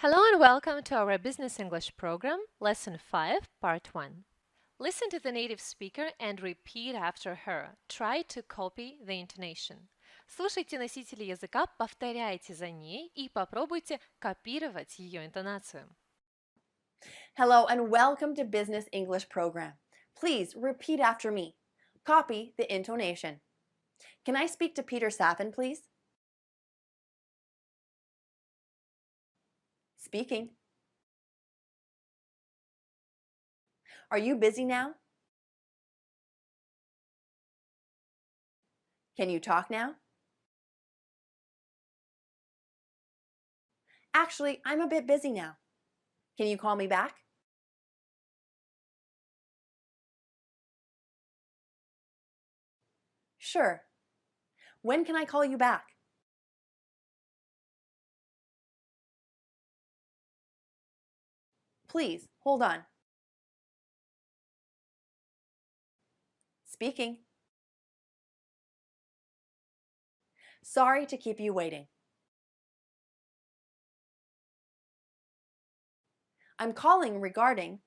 Hello and welcome to our Business English program, Lesson 5, Part 1. Listen to the native speaker and repeat after her. Try to copy the intonation. Слушайте носителя языка, повторяйте за ней и попробуйте копировать ее интонацию. Hello and welcome to Business English Program. Please repeat after me. Copy the intonation. Can I speak to Peter Saffin, please? Speaking. Are you busy now? Can you talk now? Actually, I'm a bit busy now. Can you call me back? Sure. When can I call you back? Please, hold on. Speaking. Sorry to keep you waiting. I'm calling regarding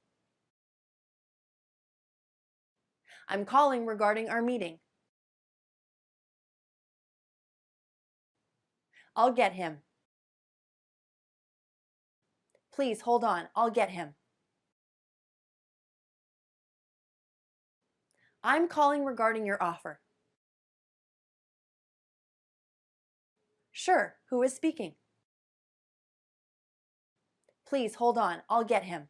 our meeting. I'll get him. Please hold on. I'll get him. I'm calling regarding your offer. Sure. Who is speaking? Please hold on. I'll get him.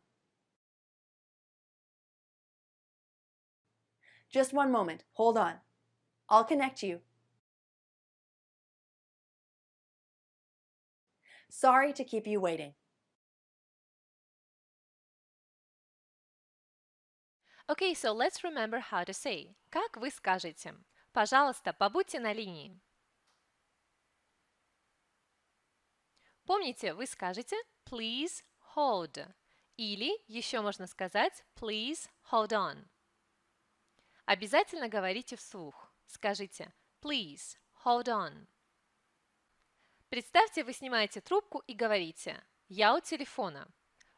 Just one moment. Hold on. I'll connect you. Sorry to keep you waiting. Okay, so let's remember how to say. Как вы скажете? Пожалуйста, побудьте на линии. Помните, вы скажете please hold. Или еще можно сказать please hold on. Обязательно говорите вслух. Скажите please hold on. Представьте, вы снимаете трубку и говорите «Я у телефона».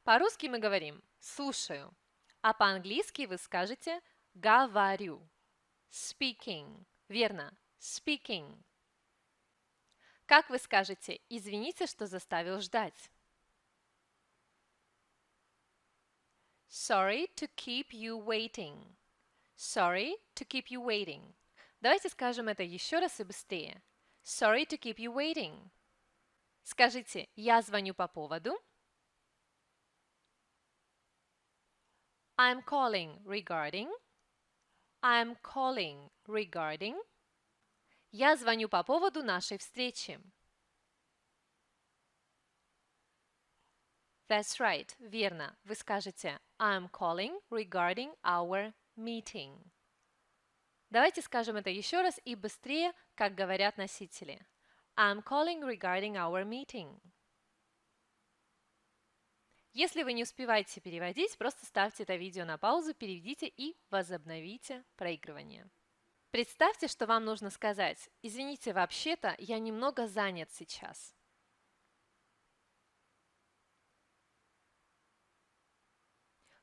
По-русски мы говорим «слушаю», а по-английски вы скажете «говорю». Speaking. Верно. Speaking. Как вы скажете «Извините, что заставил ждать»? Sorry to keep you waiting. Sorry to keep you waiting. Давайте скажем это еще раз и быстрее. Sorry to keep you waiting. Скажите «Я звоню по поводу». I'm calling regarding. I'm calling regarding. Я звоню по поводу нашей встречи. That's right, верно. Вы скажете I'm calling regarding our meeting. Давайте скажем это еще раз и быстрее, как говорят носители. I'm calling regarding our meeting. Если вы не успеваете переводить, просто ставьте это видео на паузу, переведите и возобновите проигрывание. Представьте, что вам нужно сказать «Извините, вообще-то я немного занят сейчас».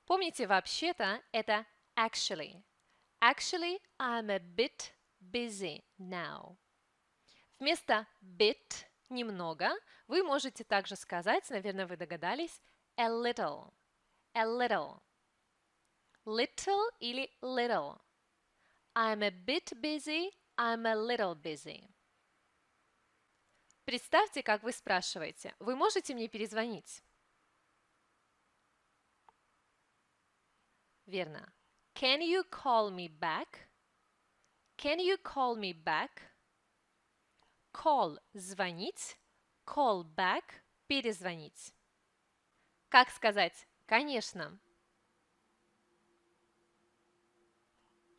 Помните, вообще-то это actually. Actually, I'm a bit busy now. Вместо bit – немного вы можете также сказать, наверное, вы догадались, a little. A little. Little или little. I'm a bit busy, I'm a little busy. Представьте, как вы спрашиваете, вы можете мне перезвонить? Верно. Can you call me back? Can you call me back? Call – звонить, call back – перезвонить. Как сказать «конечно»?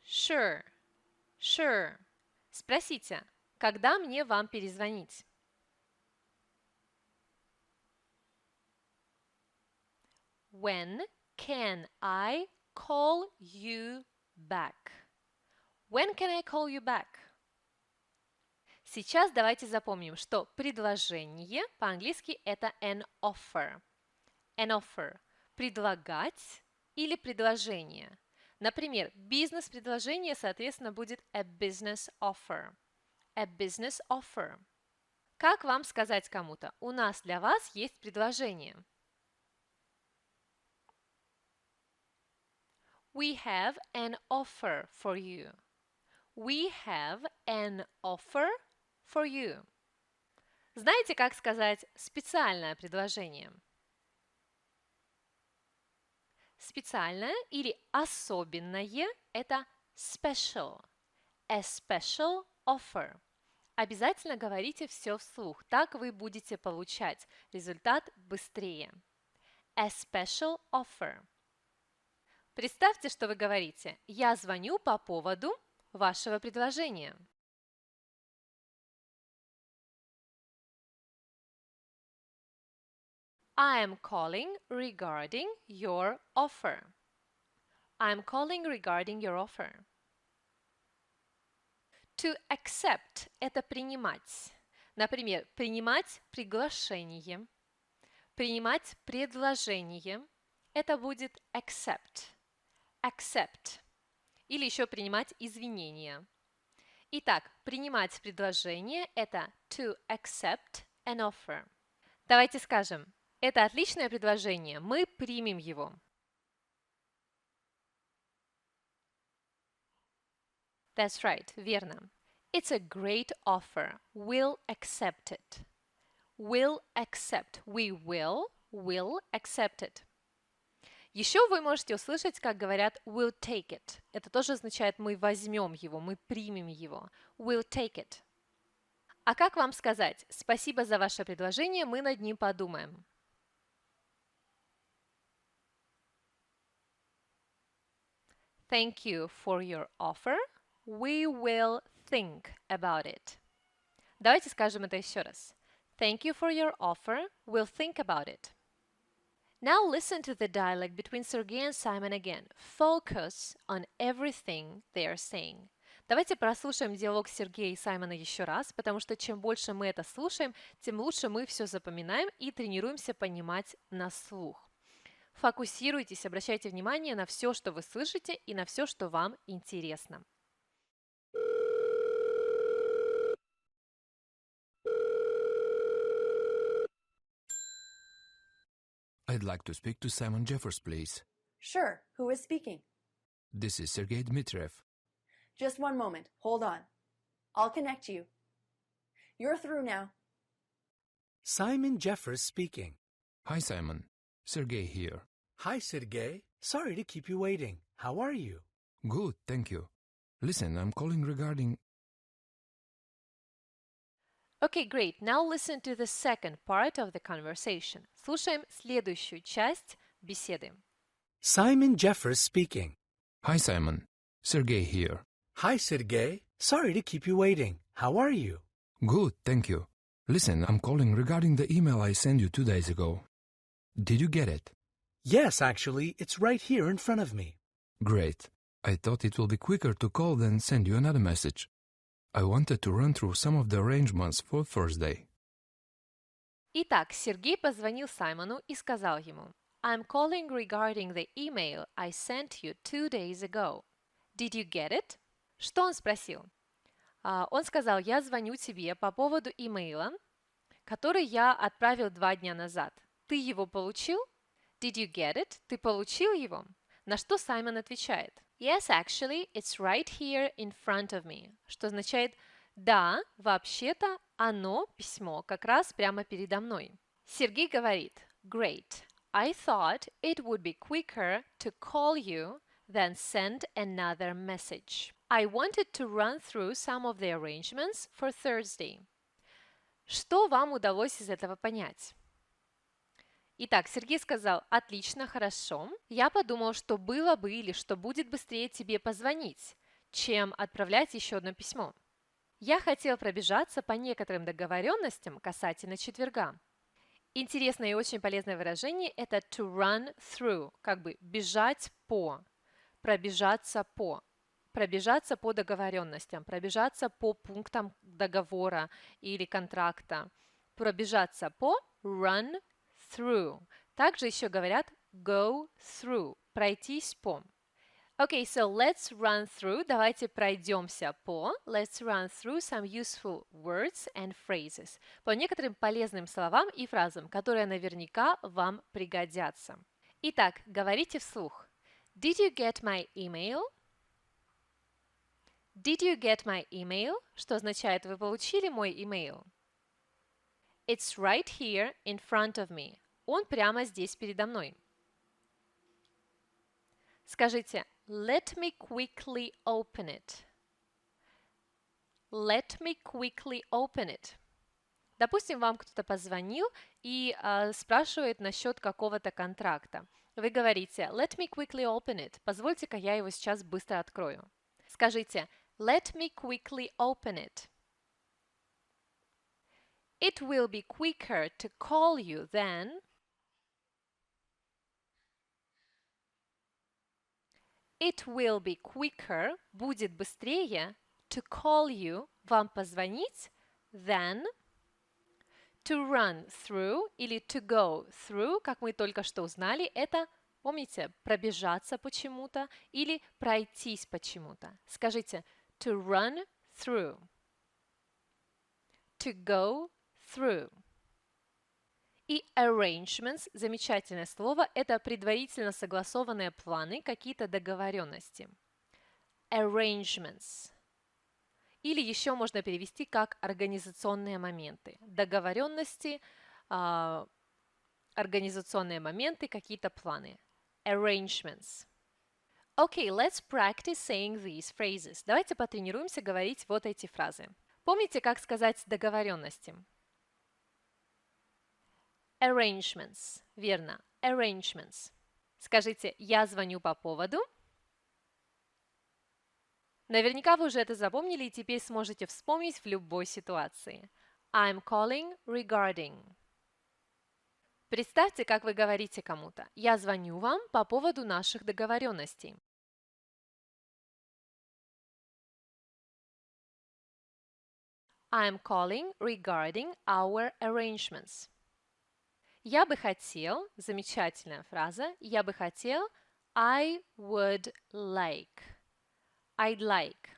Sure. Sure. Спросите, когда мне вам перезвонить? When can I call you back? When can I call you back? Сейчас давайте запомним, что предложение по-английски это an offer. an offer – предлагать или предложение. Например, бизнес-предложение, соответственно, будет a business offer. A business offer. Как вам сказать кому-то? У нас для вас есть предложение. We have an offer for you. We have an offer for you. Знаете, как сказать специальное предложение? Специальное или особенное – это special. A special offer. Обязательно говорите все вслух, так вы будете получать результат быстрее. A special offer. Представьте, что вы говорите: «Я звоню по поводу вашего предложения». I am calling regarding your offer. I am calling regarding your offer. To accept – это принимать. Например, принимать приглашение, принимать предложение – это будет accept. Accept. Или еще принимать извинения. Итак, принимать предложение – это to accept an offer. Давайте скажем, это отличное предложение, мы примем его. That's right, верно. It's a great offer. We'll accept it. Will accept. We will accept it. Еще вы можете услышать, как говорят we'll take it. Это тоже означает мы возьмем его, мы примем его. We'll take it. А как вам сказать? Спасибо за ваше предложение, мы над ним подумаем. Thank you for your offer. We will think about it. Давайте скажем это еще раз. Thank you for your offer. We'll think about it. Now listen to the dialogue between Sergey and Simon again. Focus on everything they are saying. Давайте прослушаем диалог Сергея и Саймона еще раз, потому что чем больше мы это слушаем, тем лучше мы все запоминаем и тренируемся понимать на слух. Фокусируйтесь, обращайте внимание на все, что вы слышите, и на все, что вам интересно. I'd like to speak to Simon Jeffers, please. Sure, who is speaking? This is Sergei Dmitriev. Just one moment, hold on. I'll connect you. You're through now. Simon Jeffers speaking. Hi, Simon. Sergei here. Hi, Sergey. Sorry to keep you waiting. How are you? Good, thank you. Listen, I'm calling regarding... Okay, great. Now listen to the second part of the conversation. Слушаем следующую часть беседы. Simon Jeffers speaking. Hi, Simon. Sergei here. Hi, Sergey. Sorry to keep you waiting. How are you? Good, thank you. Listen, I'm calling regarding the email I sent you 2 days ago. Did you get it? Yes, actually, it's right here in front of me. Great. I thought it will be quicker to call than send you another message. I wanted to run through some of the arrangements for Thursday. Итак, Сергей позвонил Саймону и сказал ему: I'm calling regarding the email I sent you 2 days ago. Did you get it? Что он спросил? Он сказал: я звоню тебе по поводу имейла, который я отправил 2 дня назад. Ты его получил? Did you get it? Ты получил его? На что Саймон отвечает: Yes, actually, it's right here in front of me. Что означает: да, вообще-то оно, письмо, как раз прямо передо мной. Сергей говорит: Great. I thought it would be quicker to call you than send another message. I wanted to run through some of the arrangements for Thursday. Что вам удалось из этого понять? Итак, Сергей сказал: отлично, хорошо. Я подумал, что было бы или что будет быстрее тебе позвонить, чем отправлять еще одно письмо. Я хотел пробежаться по некоторым договоренностям касательно четверга. Интересное и очень полезное выражение – это to run through, как бы бежать по, пробежаться по договоренностям, пробежаться по пунктам договора или контракта. Пробежаться по run through. Также еще говорят go through, пройтись по. Okay, so let's run through. Давайте пройдемся по. Let's run through some useful words and phrases. По некоторым полезным словам и фразам, которые наверняка вам пригодятся. Итак, говорите вслух. Did you get my email? Did you get my email? Что означает, вы получили мой email? It's right here in front of me. Он прямо здесь передо мной. Скажите, let me quickly open it. Let me quickly open it. Допустим, вам кто-то позвонил и спрашивает насчет какого-то контракта. Вы говорите, let me quickly open it. Позвольте-ка я его сейчас быстро открою. Скажите, let me quickly open it. It will be quicker to call you than. It will be quicker, будет быстрее, to call you, вам позвонить, than, to run through или to go through, как мы только что узнали, это, помните, пробежаться почему-то или пройтись почему-то. Скажите, to run through, to go through. И arrangements, замечательное слово, это предварительно согласованные планы, какие-то договоренности. Arrangements. Или еще можно перевести как организационные моменты. Договоренности, организационные моменты, какие-то планы. Arrangements. Okay, let's practice saying these phrases. Давайте потренируемся говорить вот эти фразы. Помните, как сказать договоренности? Arrangements. Верно. Arrangements. Скажите, я звоню по поводу. Наверняка вы уже это запомнили и теперь сможете вспомнить в любой ситуации. I'm calling regarding. Представьте, как вы говорите кому-то. Я звоню вам по поводу наших договоренностей. I'm calling regarding our arrangements. Я бы хотел, замечательная фраза, я бы хотел, I would like. I'd like.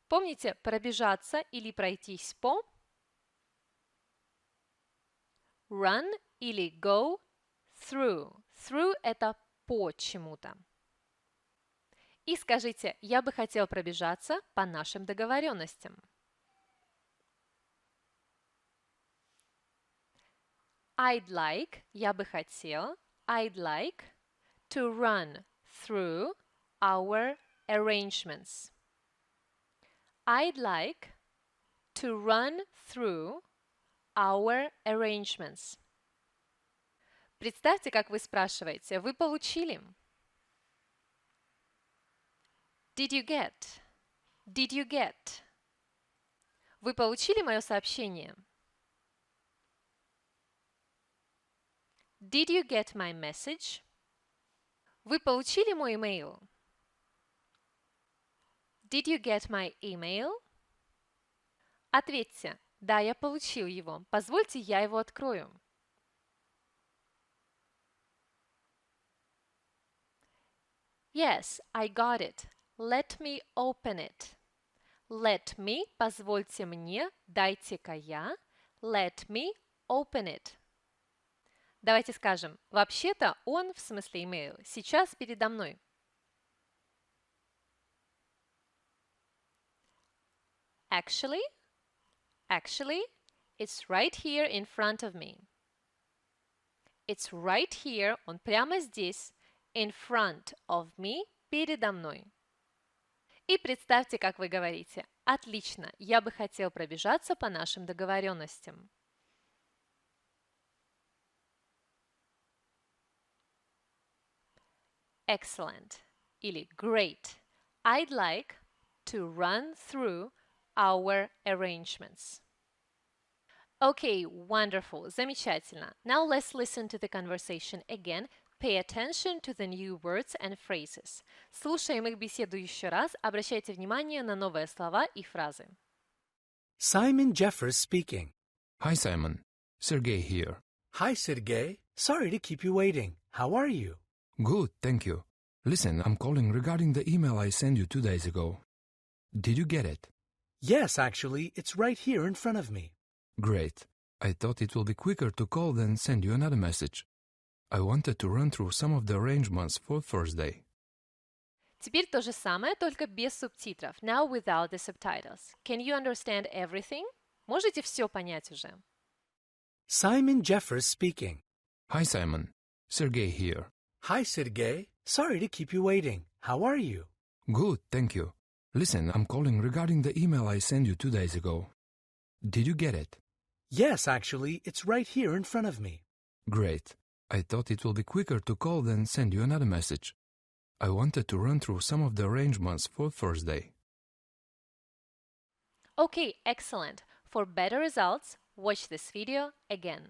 Помните, пробежаться или пройтись по? Run или go through. Through – это по чему-то. И скажите, я бы хотел пробежаться по нашим договоренностям. I'd like, я бы хотел, I'd like to run through our arrangements. I'd like to run through our arrangements. Представьте, как вы спрашиваете, вы получили? Did you get? Did you get? Вы получили мое сообщение? Did you get my message? Вы получили мой email? Did you get my email? Ответьте, да, я получил его. Позвольте, я его открою. Yes, I got it. Let me open it. Let me, позвольте мне, дайте-ка я. Let me open it. Давайте скажем, вообще-то он, в смысле email, сейчас передо мной. Actually, it's right here in front of me. It's right here, он прямо здесь, in front of me, передо мной. И представьте, как вы говорите. Отлично, я бы хотел пробежаться по нашим договоренностям. Excellent или great. I'd like to run through our arrangements. Okay, wonderful, замечательно. Now let's listen to the conversation again. Pay attention to the new words and phrases. Слушаем их беседу еще раз. Обращайте внимание на новые слова и фразы. Simon Jeffers speaking. Hi, Simon. Sergey here. Hi, Sergey. Sorry to keep you waiting. How are you? Good, thank you. Listen, I'm calling regarding the email I sent you 2 days ago. Did you get it? Yes, actually, it's right here in front of me. Great. I thought it will be quicker to call than send you another message. I wanted to run through some of the arrangements for Thursday. Теперь то же самое, только без субтитров. Now without the subtitles. Can you understand everything? Можете все понять уже? Simon Jeffers speaking. Hi, Simon. Sergey here. Hi, Sergey. Sorry to keep you waiting. How are you? Good, thank you. Listen, I'm calling regarding the email I sent you 2 days ago. Did you get it? Yes, actually, it's right here in front of me. Great. I thought it will be quicker to call than send you another message. I wanted to run through some of the arrangements for Thursday. Okay, excellent. For better results, watch this video again.